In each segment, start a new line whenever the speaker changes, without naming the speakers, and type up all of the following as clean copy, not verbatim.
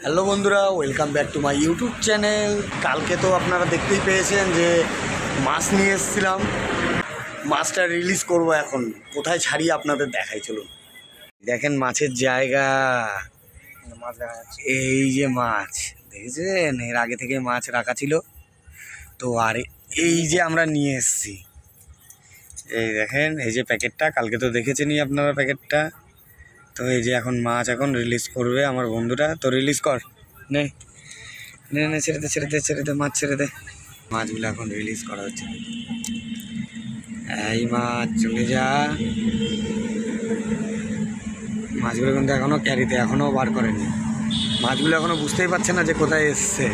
Hello বন্ধুরা, welcome back to my YouTube channel. কালকে তো আপনারা দেখতেই পেয়েছেন যে মাছ নিয়ে এসেছিলাম। মাছটা রিলিজ করব এখন। কোথায় ছাড়িয়ে আপনাদের দেখাই, চলুন। দেখেন মাছের জায়গা,
মাছ দেখা যাচ্ছে।
এই যে মাছ দেখেছেন, এর আগে থেকে মাছ রাখা ছিল তো। আর এই যে আমরা নিয়ে এসেছি, এই দেখেন, এই যে প্যাকেটটা, কালকে তো দেখেছেনই আপনারা প্যাকেটটা। তো এই যে এখন মাছ এখন রিলিজ করবে আমার বন্ধুরা। তো রিলিজ কর, নে নে নে, ছেড়ে দে ছেড়ে দে ছেড়ে দে, মাছ ছেড়ে দে। মাছগুলো এখন রিলিজ করা হচ্ছে। এই মাছ চলে যা। মাছগুলো কিন্তু এখনও ক্যারিতে, এখনও বার করেনি। মাছগুলো এখনও বুঝতেই পারছে না যে কোথায় এসছে।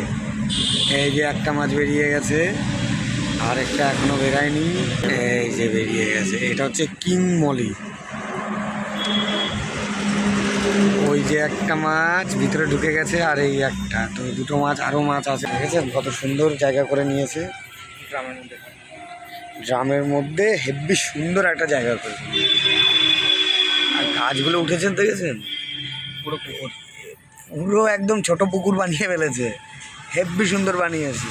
এই যে একটা মাছ বেরিয়ে গেছে, আর একটা এখনও বেরায়নি। এই যে বেরিয়ে গেছে, এটা হচ্ছে কিং মলি। ওই যে একটা মাছ ভিতরে ঢুকে গেছে, আর এই একটা, তো দুটো মাছ, আরও মাছ আছে। দেখেছেন কত সুন্দর জায়গা করে নিয়েছে
গ্রামের মধ্যে
ড্রামের মধ্যে, হেব্বি সুন্দর একটা জায়গা করে। আর গাছগুলো উঠেছেন দেখেছেন,
পুরো পুকুর।
পুরো একদম ছোট পুকুর বানিয়ে ফেলেছে, হেব্বি সুন্দর বানিয়েছে।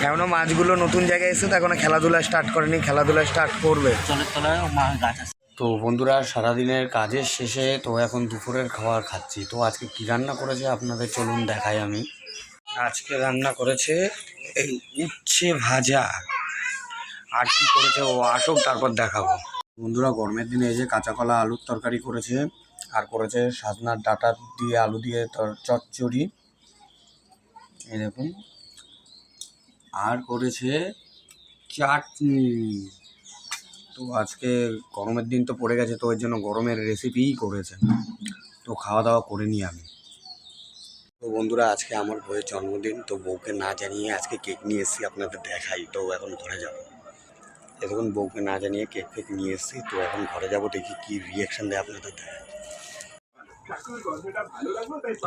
এখনও মাছগুলো নতুন জায়গায় এসে তো এখনো খেলাধুলা স্টার্ট করেনি, খেলাধুলা স্টার্ট করবে।
জলের তলায় গাছ আছে।
তো বন্ধুরা, সারাদিনের কাজের শেষে তো এখন দুপুরের খাবার খাচ্ছি। তো আজকে কী রান্না করেছে আপনাদের চলুন দেখাই আমি। আজকে রান্না করেছে এই উচ্ছে ভাজা, আর কি করেছে ও আসুক তারপর দেখাবো। বন্ধুরা, গরমের দিনে এই যে কাঁচা কলা আলুর তরকারি করেছে, আর করেছে সজনার ডাঁটা দিয়ে আলু দিয়ে চচ্চড়ি, এই দেখুন, আর করেছে চাটনি। তো আজকে গরমের দিন তো পড়ে গেছে, তো ওই জন্য গরমের রেসিপিই করেছে। তো খাওয়া দাওয়া করে নিই আমি। তো বন্ধুরা, আজকে আমার বউয়ের জন্মদিন, তো বউকে না জানিয়ে আজকে কেক নিয়ে এসেছি, আপনাদের দেখাই। তো এখন ঘরে যাব, এখন বউকে না জানিয়ে কেক ফেক নিয়ে এসেছি। তো এখন ঘরে যাব, দেখি কি রিয়াকশান দেয় আপনাদের দেখাই।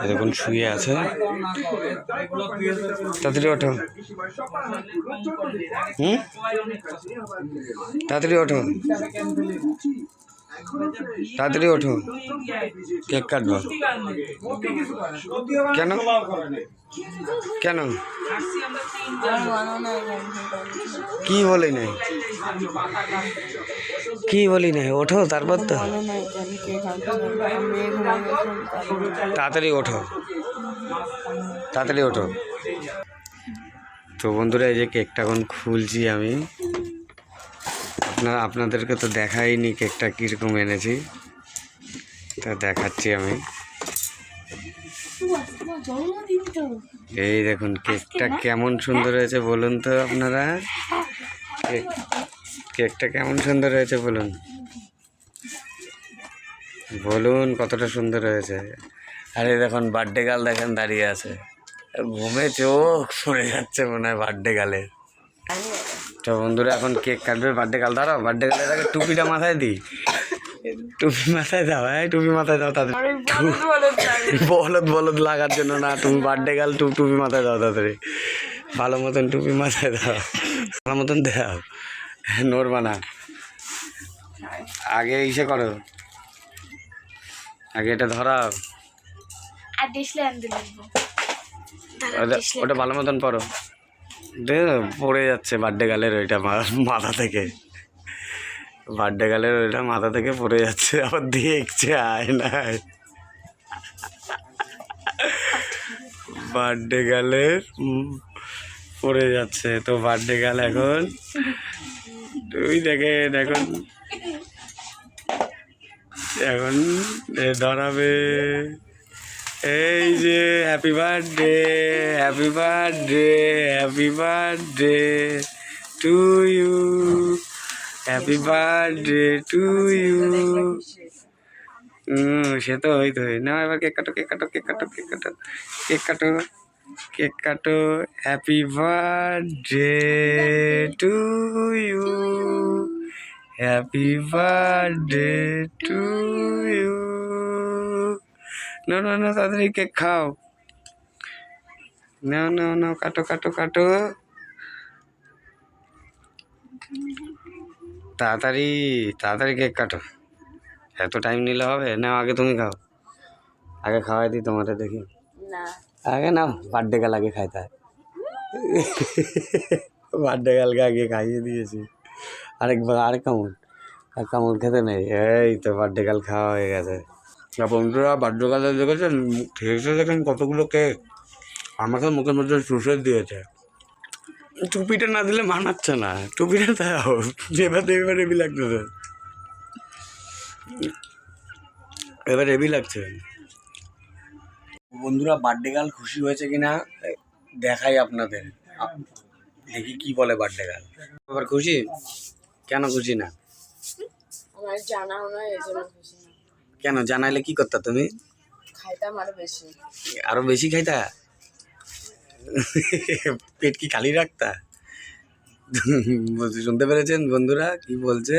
দেখুন শুয়ে আছে, তাড়াতাড়ি ওঠো, তাড়াতাড়ি ওঠো, তাড়াতাড়ি ওঠো, কেক কাটবো। কেন কেন কি বলি নাই, কি বলি নাই, ওঠো তারপর তো। তাড়াতাড়ি ওঠো, তাড়াতাড়ি ওঠো। তো বন্ধুরা, এই যে কেকটা এখন খুলছি আমি। আপনাদেরকে তো দেখাইনি কেকটা কীরকম এনেছি, তা দেখাচ্ছি আমি। এই দেখুন কেকটা কেমন সুন্দর হয়েছে বলুন তো আপনারা, কেকটা কেমন সুন্দর হয়েছে বলুন, বলুন কতটা সুন্দর হয়েছে। আরে দেখুন বার্থডে গার্ল দেখেন দাঁড়িয়ে আছে, ঘুমে চোখ পড়ে যাচ্ছে মনে হয় বার্থডে গার্লের। তো বন্ধুরা, এখন কেক কাটবে বার্থডে গার্ল। দাঁড়াও, বার্থডে গার্লের আগে টুপিটা মাথায় দিই, টুপি মাথায় দাও, হ্যাঁ টুপি মাথায় দাও তাদের, বলদ বলদ লাগার জন্য না, তুমি বার্থডে গার্ল, টুপি মাথায় দাও তাড়াতাড়ি, ভালো মতন টুপি মাথায় দাও, ভালো মতন দাও, নড়বা না। আগে ইসে করো, আগে এটা ধরাও, ওটা ভালো মতন পড়ো। পড়ে যাচ্ছে বার্থডে গার্লের ওইটা মাথা থেকে, বার্থডে গার্লের ওইটা মাথা থেকে পড়ে যাচ্ছে, আবার দেখছে আয়নায়। বার্থডে গার্লের পড়ে যাচ্ছে, তো বার্থডে গার্ল এখন তুই দেখেন এখন, এখন ধরাবে। এই যে happy birthday, happy birthday, happy birthday to you, happy birthday to you. সে তো ওই তো না, এবার কেক কাটো, কেক কাটো, কেক কাটো, কেক কাটো, কেক কাটো, কেক কাটো। Happy birthday to you, happy birthday to you. না না না, তাড়াতাড়ি কেক খাও, না না না, কাটো কাটো কাটো, তাড়াতাড়ি তাড়াতাড়ি কেক কাটো, এত টাইম নিলে হবে না, আগে তুমি খাও, আগে খাওয়াই দিই তোমাদের দেখি
না
আগে না বার্থডে কাল আগে খাইতে হয় বার্থডে কালকে আগে খাইয়ে দিয়েছি আরেকবার আরেক কামড় আর কামড় খেতে নেই এই তো বার্থডে কাল খাওয়া হয়ে গেছে বন্ধুরা বার্থডে কালে দেখেছেন খেয়েছে দেখেন কতগুলো কেক আমাকে মুখের মধ্যে চুষে দিয়েছে টুপিটা না দিলে মানাচ্ছে না টুপিটা দাও এবার হেভি লাগতেছে এবার হেভি লাগছে বন্ধুরা বার্থডে গার্ল খুশি হয়েছে কিনা দেখাই আপনাদের দেখি কি বলে বার্থডে গার্ল আবার খুশি কেন খুশি না
আমার জানাও না এই জন্য খুশি না
কেন জানাইলে কি করতা তুমি
খাইতাম আরো বেশি
আরো বেশি খাইতা পেট কি খালি রাখতা শুনতে পেরেছেন বন্ধুরা কি বলছে